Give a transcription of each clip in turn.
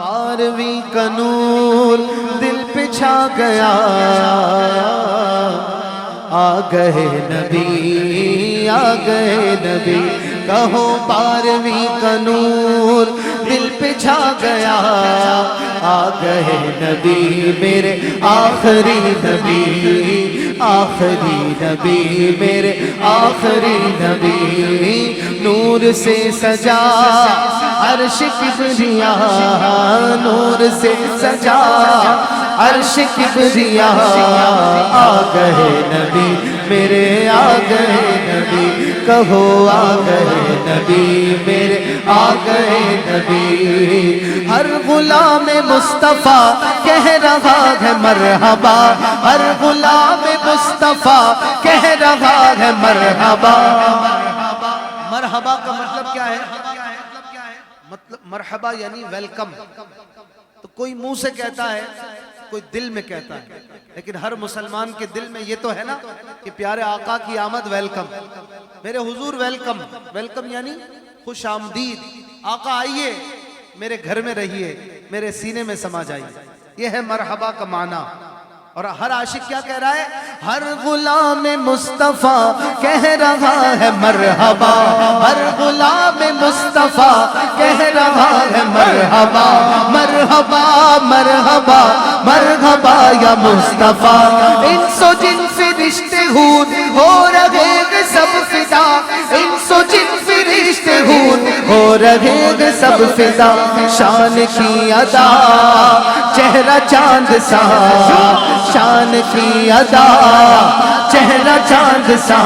12ویں کا نور دل پہ چھا گیا، آ گئے نبی، آ گئے نبی، کہو 12ویں کا نور دل پہ چھا گیا، آ گئے نبی میرے آخری نبی، آخری نبی میرے آخری نبی، نور سے سجا عرش کبریا، نور سے سجا عرش کبریا، آ گئے نبی میرے، آ گئے نبی، کہو آ گئے نبی میرے، آ گئے نبی، ہر غلام مصطفیٰ کہہ رہا ہے مرحبا، ہر غلام مصطفیٰ کہہ رہا ہے مرحبا۔ مرحبا کا مطلب کیا ہے؟ مطلب مرحبا یعنی ویلکم، تو کوئی منہ سے کہتا ہے، کوئی دل میں کہتا ہے، لیکن ہر مسلمان کے دل میں یہ تو ہے نا کہ پیارے آقا کی آمد ویلکم، میرے حضور ویلکم، ویلکم یعنی خوش آمدید، آقا آئیے میرے گھر میں رہیے، میرے سینے میں سما جائیے، یہ ہے مرحبا کا معنی۔ اور ہر عاشق کیا کہہ رہا ہے؟ ہر غلام مصطفیٰ کہہ رہا ہے مرحبا، ہر غلام مصطفیٰ کہہ رہا ہے مرحبا، مرحبا مرحبا مرحبا یا مصطفیٰ، انس و جن فرشتے حور ہو رہے ہیں سب فدا، انس و جن فرشتے حور ہو رہے ہیں سب فدا، شان کی ادا چہرہ چاند سا، شان کی ادا چہرہ چاند سا،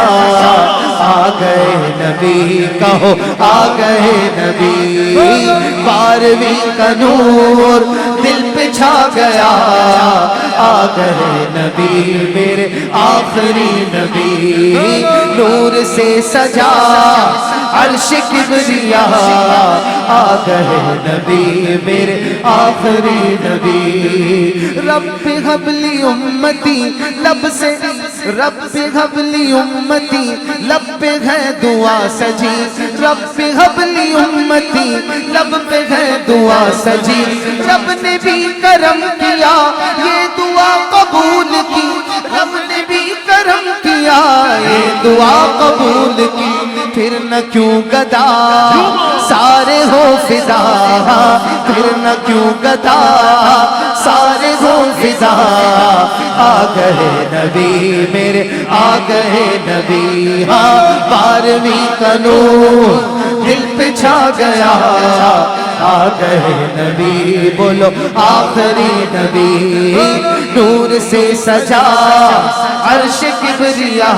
آ گئے نبی، کہو آ گئے نبی، 12ویں کا نور دل پہ چھا گیا، آ گئے نبی میرے آخری نبی، نور سے سجا عرش کبریا، آ گئے نبی میرے آخری نبی، رب ہب لی امتی لب سے، رب ہب لی امتی لب پہ ہے دعا سجی، رب ہب لی امتی لب پہ ہے دعا سجی، رب نے بھی کرم کیا یہ دعا قبول کی، رب نے بھی کرم کیا یہ دعا قبول کی، پھر نہ کیوں گدا سارے ہو فدا، پھر نہ کیوں گدا سارے ہو فدا، آ گئے نبی میرے، آ گئے نبی، ہاں 12ویں کا نور دل پہ چھا گیا، آ گئے نبی، بولو آخری نبی، نور سے سجا عرش کبریا،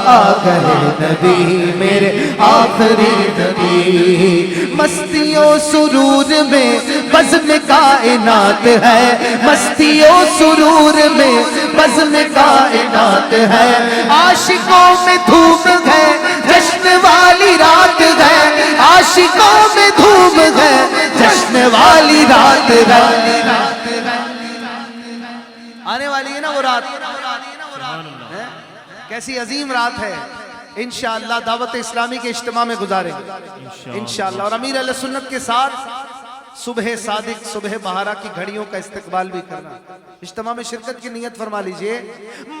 آ گئے نبی میرے آخری نبی، مستی و سرور میں بزم کائنات ہے، مستی و سرور میں بزم کائنات ہے، عاشقوں میں دھوم ہے جشن والی رات ہے، عاشقوں میں دھوم ہے جشن والی رات ہے، آنے والی ہے نا وہ رات، کیسی عظیم رات ہے، انشاءاللہ دعوت اسلامی کے اجتماع میں گزاریں گے انشاءاللہ، اور امیر اہل سنت کے ساتھ صبح صادق، صبح بہارا کی گھڑیوں کا استقبال بھی کرنا، اجتماع میں شرکت کی نیت فرما لیجئے،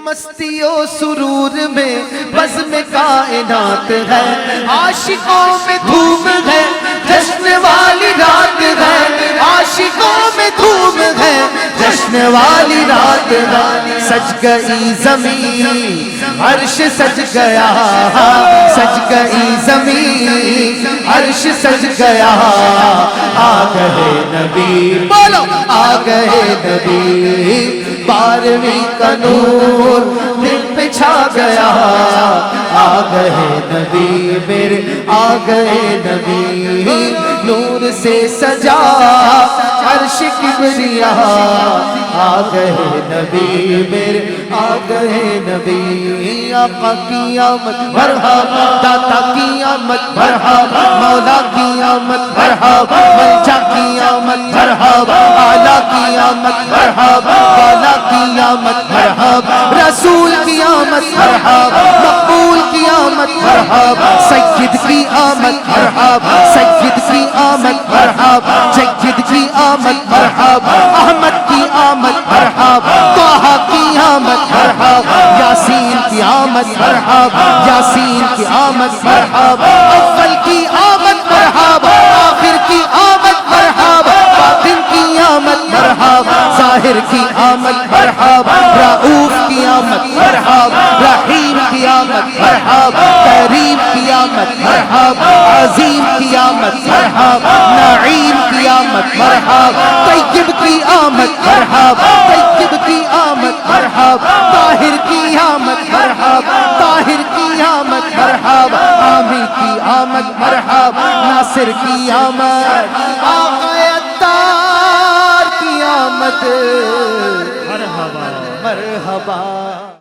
مستی و سرور میں بزم کائنات ہے، عاشقوں میں دھوم ہے جشن والی رات ہے، عاشقوں میں دھوم ہے جشن والی رات ہے، سج گئی زمین عرش سج گیا، سج گئی زمین عرش سج گیا، آ گئے نبی، بولو آ گئے نبی، 12ویں کا نور دل پہ چھا گیا، آ گئے نبی میرے، آ گئے نبی، نور سے سجا عرش کبریا، آ گئے نبی میرے، آ گئے نبی، آقا کی آمد مرحبا، داتا کی آمد مرحبا، مولا کی آمد مرحبا، منجا کی آمد مرحبا، آلہ کی آمد مرحبا، بالا کی آمد مرحبا، رسول کی آمد مرحبا، مقبول کی آمد مرحبا، سید کی آمد مرحبا، سید کی آمد مرحبا، جید کی آمد آمد مرحبا یاسین کی آمد مرحبا اول کی آمد مرحبا آخر کی آمد مرحبا باطن کی آمد مرحبا ظاہر کی آمد مرحبا رؤوف کی آمد مرحبا رحیم کی آمد مرحبا کریم کی آمد مرحبا عظیم کی آمد مرحبا نعیم کی آمد مرحبا طیب کی آمد مرحبا طیب کی آمد مرحبا طاہر کی آمد مرحبا طاہر کی آمد مرحبا حامی کی آمد مرحبا ناصر کی آمد آقا اتار کی آمد مرحبا مرحبا